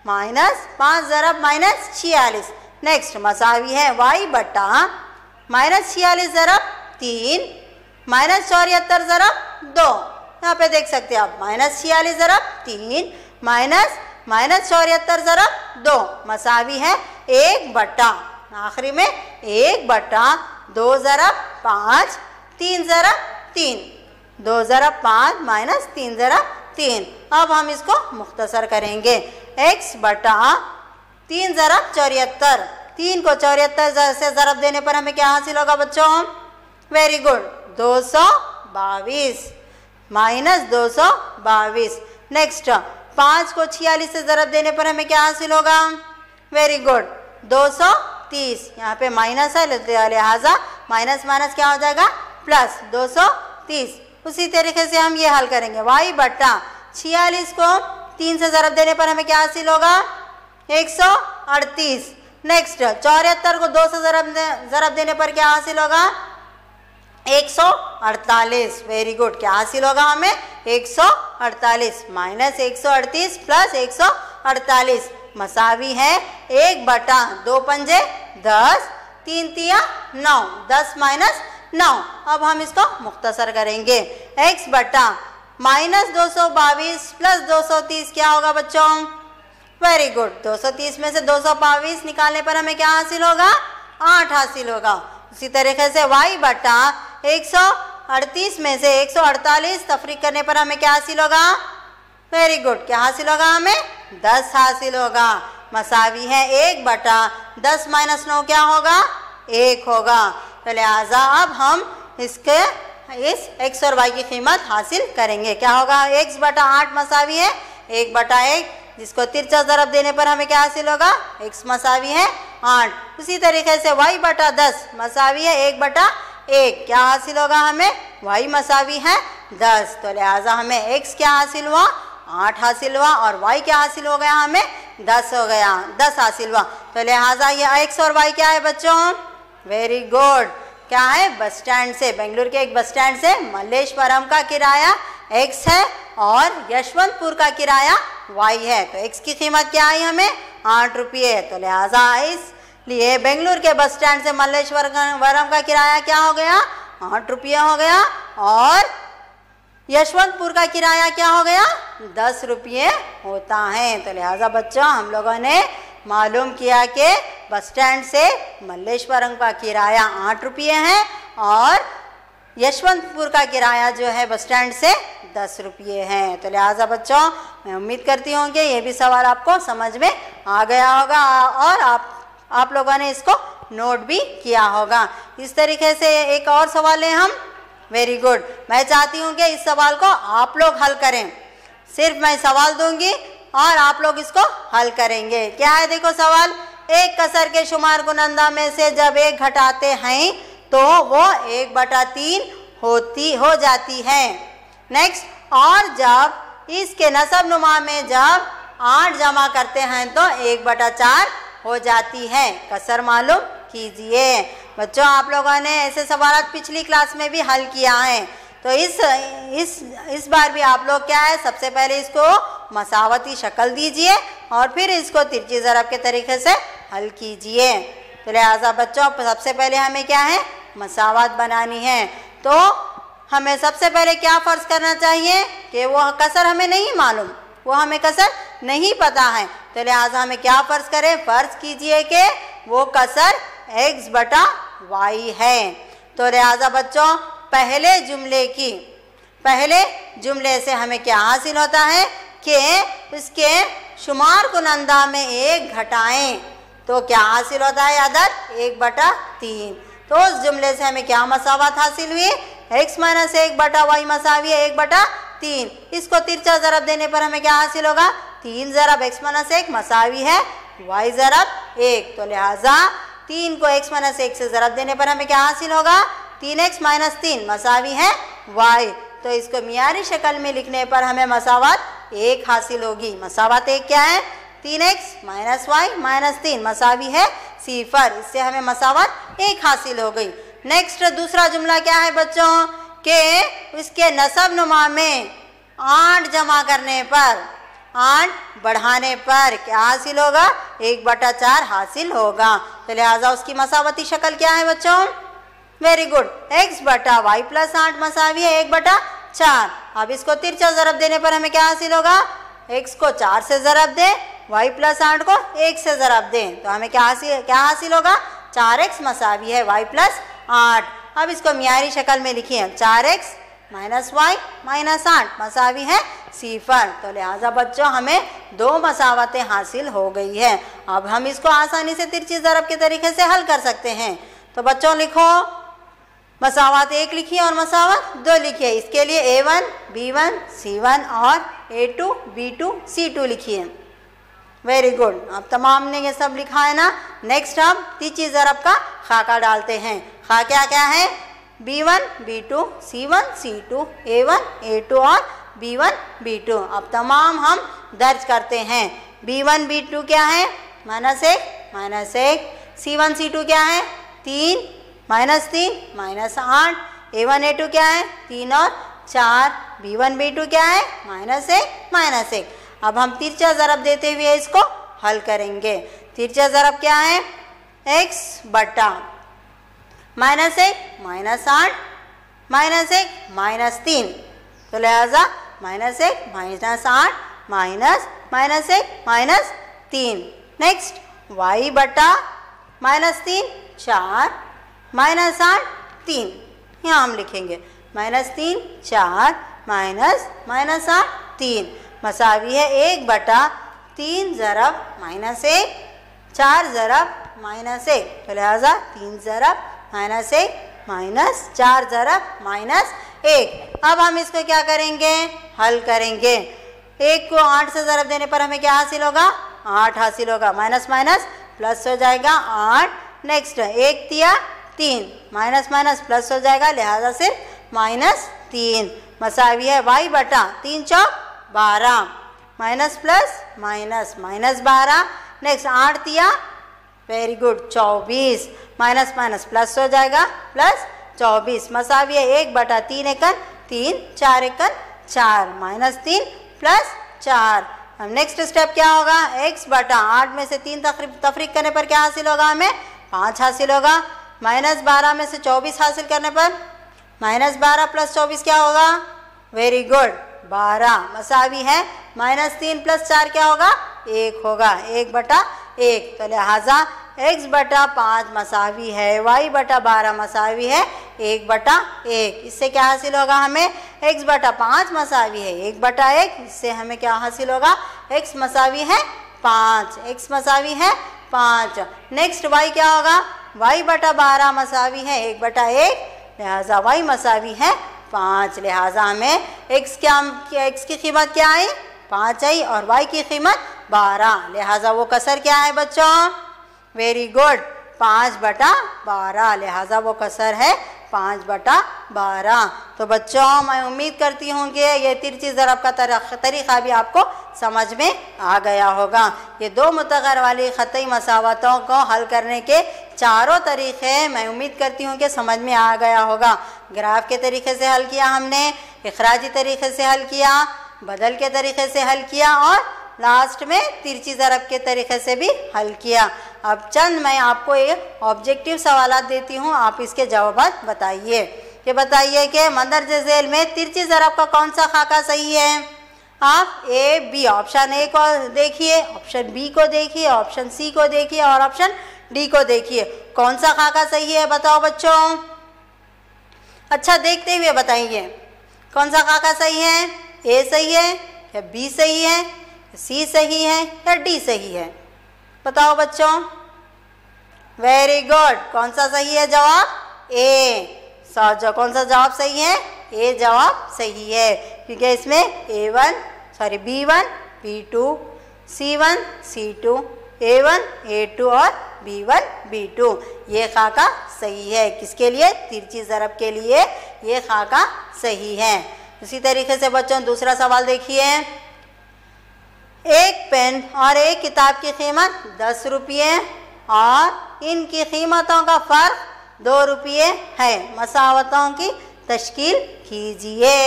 -5 ज़रब -46। नेक्स्ट मसावी है y बटा -46 ज़रब 3 -74 ज़रब 2। यहाँ पे देख सकते हैं आप -46 ज़रब 3 -74 ज़रब 2 मसावी है 1 बटा आखिरी में 1 बटा 2 ज़रब 5 3 ज़रब 3, 2 ज़रब 5 -3 ज़रब 3। अब हम इसको मुख्तसर करेंगे। x बटा 3 ज़रब 74। 3 को 74 से ज़रब देने पर हमें क्या हासिल होगा बच्चों? Very good. 222 -222। नेक्स्ट 5 को 46 से ज़रब देने पर हमें क्या हासिल होगा? Very good. 230। यहाँ पे माइनस है लिहाजा माइनस माइनस क्या हो जाएगा? प्लस 230। उसी तरीके से हम ये हल करेंगे। y बटा 46 को 3 से ज़रब देने पर हमें क्या हासिल होगा? 138। नेक्स्ट 74 को 2 से ज़रब देने पर क्या हासिल होगा? 148। Very good. क्या हासिल होगा हमें? 148 -138 प्लस 148 मसावी है 1 बटा 2 पंजे 10, 3 तिया 9, 10 -9। अब हम इसको मुख्तसर करेंगे। x बटा -222 प्लस 230 क्या होगा बच्चों? Very good. 230 में से 222 निकालने पर हमें क्या हासिल होगा? 8 हासिल होगा। उसी तरीके से y बटा 138 में से 148 तफरीक करने पर हमें क्या हासिल होगा? Very good. क्या हासिल होगा हमें? 10 हासिल होगा। मसावी है 1 बटा 10 -9 क्या होगा? 1 होगा। तो लिहाजा अब हम इस x और y की कीमत हासिल करेंगे। क्या होगा? x बटा 8 मसावी है 1 बटा 1, जिसको तिरछा ज़रब देने पर हमें क्या हासिल होगा? x मसावी है 8। उसी तरीके से y बटा 10 मसावी है 1 बटा 1। क्या हासिल होगा हमें? y मसावी है 10। तो लिहाजा हमें x क्या हासिल हुआ? 8 हासिल हुआ और y क्या हासिल हो गया? हमें 10 हो गया, 10 हासिल हुआ। तो लिहाजा ये x और y क्या है बच्चों? Very good. क्या है? बस स्टैंड से, बेंगलुरु के एक बस स्टैंड से मल्लेश्वरम का किराया x है और यशवंतपुर का किराया y है। तो x की कीमत क्या आई हमें? 8 रुपये। तो लिहाजा इसलिए बेंगलुरु के बस स्टैंड से मल्लेश्वरम का किराया क्या हो गया? 8 रुपये हो गया और यशवंतपुर का किराया क्या हो गया 10 रुपये होता है। तो लिहाजा बच्चों हम लोगों ने मालूम किया कि बस स्टैंड से मल्लेश्वरम का किराया 8 रुपये है और यशवंतपुर का किराया जो है बस स्टैंड से 10 रुपये है। तो लिहाजा बच्चों मैं उम्मीद करती हूँ कि ये भी सवाल आपको समझ में आ गया होगा और आप लोगों ने इसको नोट भी किया होगा। इस तरीके से एक और सवाल है हम। Very good. मैं चाहती हूँ कि इस सवाल को आप लोग हल करें। सिर्फ मैं सवाल दूंगी और आप लोग इसको हल करेंगे। क्या है देखो सवाल, एक कसर के शुमार गुणनदा में से जब 1 घटाते हैं तो वो 1/3 हो जाती है। नेक्स्ट, और जब इसके नसब नुमा में जब 8 जमा करते हैं तो 1/4 हो जाती है। कसर मालूम कीजिए। बच्चों आप लोगों ने ऐसे सवाल पिछली क्लास में भी हल किया है। तो इस बार भी आप लोग क्या है, सबसे पहले इसको मसावती शक्ल दीजिए और फिर इसको तिरछी ज़रब के तरीके से हल कीजिए। तो लिहाजा बच्चों सबसे पहले हमें क्या है, मसावत बनानी है। तो हमें सबसे पहले क्या फ़र्ज़ करना चाहिए कि वो कसर हमें नहीं मालूम, वो हमें कसर नहीं पता है। तो लिहाजा हमें क्या फ़र्ज़ करें, फ़र्ज़ कीजिए कि वो कसर x/y है। तो लिहाजा बच्चों पहले जुमले से हमें क्या हासिल होता है कि इसके शुमार कुनंदा में 1 घटाएं तो क्या हासिल होता है अदद 1/3। तो उस जुमले से हमें क्या मसावत हासिल हुई, x - 1/y मसावी 1/3। इसको तिरछा ज़रब देने पर हमें क्या हासिल होगा, 3 ज़रब x - 1 मसावी है y ज़रब 1। तो लिहाजा 3 को x - 1 से ज़रब देने पर हमें क्या हासिल होगा, 3x - 3 मसावी है y। तो इसको मियारी शक्ल में लिखने पर हमें मसावत 1 हासिल होगी। मसावत 1 क्या है, 3x - y - 3 मसावी है 0। इससे हमें मसावत 1 हासिल हो गई। नेक्स्ट दूसरा जुमला क्या है बच्चों कि इसके नसब नुमा में 8 जमा करने पर 8 बढ़ाने पर क्या हासिल होगा, 1/4 हासिल होगा। तो लिहाजा उसकी मसावती शक्ल क्या है बच्चों, वेरी गुड, x/y + 8 मसावी है 1/4। अब इसको तिरछा ज़रब देने पर हमें क्या हासिल होगा, x को 4 से ज़रब दें, y + 8 को 1 से ज़रब दें तो हमें क्या हासिल होगा, 4x मसावी है y + 8। अब इसको मियारी शक्ल में लिखिए, 4x - y - 8 मसावी है 0। तो लिहाजा बच्चों हमें 2 मसावतें हासिल हो गई है। अब हम इसको आसानी से तिरछी ज़रब के तरीके से हल कर सकते हैं। तो बच्चों लिखो, मसावत 1 लिखिए और मसावत 2 लिखिए। इसके लिए A1 B1 C1 और A2 B2 C2 लिखिए। Very good. अब तमाम ने ये सब लिखा है ना। नेक्स्ट हम तिरछी ज़रब का खाका डालते हैं। खा क्या है, B1 B2 C1 C2 A1 A2 और B1 B2। अब तमाम हम दर्ज करते हैं। B1 B2 क्या है, -1 C1 C2 क्या है, 3 -3 -8 A1 A2 क्या है, 3 और 4 B1 B2 क्या है, -1 अब हम तिरछा ज़रब देते हुए इसको हल करेंगे। तिरछा ज़रब क्या है, x बटा -1 -8 -1 -3। तो लिहाजा -1 -8 -1 -3। नेक्स्ट y बटा -3 4 -8 3। यहाँ हम लिखेंगे -3 4 -8 3 मसावी है 1/3 ज़रब -1 4 ज़रब -1। तो लिहाजा 3 ज़रब -1 -4 ज़रब -1। अब हम इसको क्या करेंगे, हल करेंगे। 1 को 8 से ज़रब देने पर हमें क्या हासिल होगा, 8 हासिल होगा। माइनस माइनस प्लस हो जाएगा 8। नेक्स्ट 1 तिया 3 माइनस प्लस हो जाएगा, लिहाजा सिर्फ -3 मसावी है y बटा 3 चौक 12 माइनस प्लस -12। नेक्स्ट 8 तिया वेरी गुड 24 माइनस प्लस हो जाएगा +24 मसावी है 1 बटा 3 एकन 3 4 एकन 4 -3 +4। अब नेक्स्ट स्टेप क्या होगा, x बटा 8 में से 3 तफरीक करने पर क्या हासिल होगा, हमें 5 हासिल होगा। -12 में से 24 हासिल करने पर -12 + 24 क्या होगा? वेरी गुड, 12 मसावी है। -3 + 4 क्या होगा? 1 होगा, 1/1। तो लिहाजा x बटा 5 मसावी है y बटा 12 मसावी है 1/1। इससे क्या हासिल होगा हमें? x बटा 5 मसावी है 1/1। इससे हमें क्या हासिल होगा? x मसावी है 5, x मसावी है 5। नेक्स्ट y क्या होगा? y बटा 12 मसावी है 1/1, लिहाजा y मसावी है 5। लिहाजा हमें x की कीमत क्या आई? 5 आई और y की कीमत 12। लिहाजा वो कसर क्या है बच्चों? Very good, 5/12। लिहाजा वो कसर है 5/12। तो बच्चों मैं उम्मीद करती हूँ कि ये तिरछी ज़रब का तरीक़ा भी आपको समझ में आ गया होगा। ये दो मुतग़र वाली ख़तई मसावतों को हल करने के चारों तरीक़े मैं उम्मीद करती हूँ कि समझ में आ गया होगा। ग्राफ के तरीक़े से हल किया हमने, इखराजी तरीक़े से हल किया, बदल के तरीक़े से हल किया और लास्ट में तिरछी ज़रब के तरीक़े से भी हल किया। अब चंद मैं आपको एक ऑब्जेक्टिव सवालात देती हूँ, आप इसके जवाब बताइए। ये बताइए कि मंदरज झेल में तिरछी ज़रब का कौन सा खाका सही है? आप ए बी ऑप्शन ए को देखिए, ऑप्शन बी को देखिए, ऑप्शन सी को देखिए और ऑप्शन डी को देखिए। कौन सा खाका सही है बताओ बच्चों? अच्छा देखते हुए बताइए, कौन सा खाका सही है? ए सही है या बी सही है, सी सही है या डी सही है? बताओ बच्चों। वेरी गुड, कौन सा सही है जवाब? ए। कौन सा जवाब सही है? ए जवाब सही है, क्योंकि इसमें B1 B2 C1 C2 A1 A2 और B1 B2 ये खाका सही है। किसके लिए? तिरछी ज़रब के लिए ये खाका सही है। इसी तरीके से बच्चों दूसरा सवाल देखिए। एक पेन और एक किताब की कीमत 10 रुपये और इनकी कीमतों का फ़र्क 2 रुपये है। मसावतों की तश्कील कीजिए।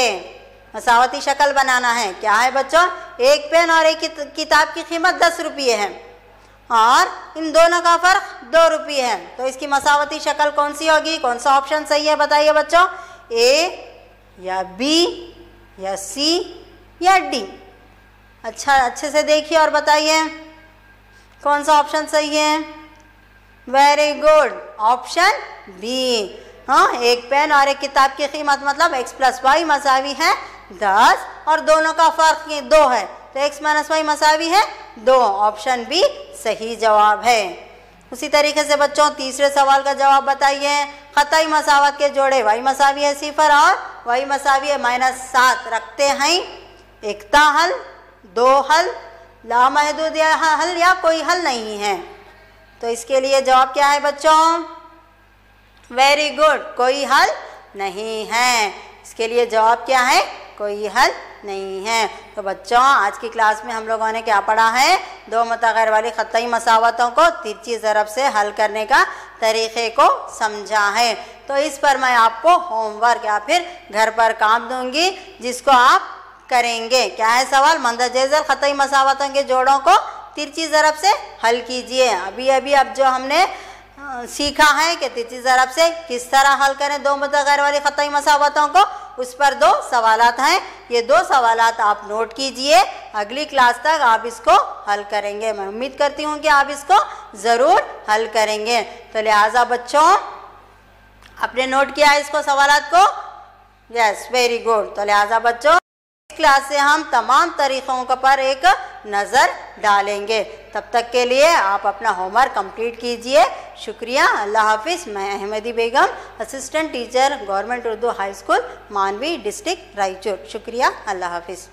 मसावती शक्ल बनाना है। क्या है बच्चों? एक पेन और एक किताब की कीमत 10 रुपये है और इन दोनों का फ़र्क 2 रुपये है। तो इसकी मसावती शक्ल कौन सी होगी? कौन सा ऑप्शन सही है बताइए बच्चों? ए या बी या सी या डी? अच्छा अच्छे से देखिए और बताइए कौन सा ऑप्शन सही है? Very good, option B. हाँ, एक पेन और एक किताब की कीमत मतलब x + y मसावी है 10 और दोनों का फ़र्क 2 है, तो x - y मसावी है 2। ऑप्शन बी सही जवाब है। उसी तरीके से बच्चों तीसरे सवाल का जवाब बताइए। ख़तई मसावत के जोड़े y मसावी है 0 और y मसावी है -7 रखते हैं एकता हल, 2 हल, लामहदूद हल या कोई हल नहीं है। तो इसके लिए जवाब क्या है बच्चों? वेरी गुड, कोई हल नहीं है। इसके लिए जवाब क्या है? कोई हल नहीं है। तो बच्चों आज की क्लास में हम लोगों ने क्या पढ़ा है? दो मुतग़यर वाली ख़तई मसावतों को तिरछी ज़रब से हल करने का तरीक़े को समझा है। तो इस पर मैं आपको होमवर्क या फिर घर पर काम दूंगी जिसको आप करेंगे। क्या है सवाल? मंदरज झेल ख़तई मसावतों के जोड़ों को तिरछी ज़रब से हल कीजिए। अभी अब जो हमने सीखा है कि तिरछी ज़रब से किस तरह हल करें दो मुतग़यर वाली ख़तई मसावतों को, उस पर 2 सवालात हैं। ये 2 सवालात आप नोट कीजिए, अगली क्लास तक आप इसको हल करेंगे। मैं उम्मीद करती हूँ कि आप इसको ज़रूर हल करेंगे। तो लिहाजा बच्चों आपने नोट किया है इसको, सवालात को? Yes, very good. तो लिहाजा बच्चों क्लास से हम तमाम तरीक़ों पर एक नज़र डालेंगे। तब तक के लिए आप अपना होमवर्क कंप्लीट कीजिए। शुक्रिया, अल्लाह हाफिज़। मैं Ahmadi Begum, assistant teacher, government Urdu high school, Manvi, district Raichur. शुक्रिया, अल्लाह हाफिज़।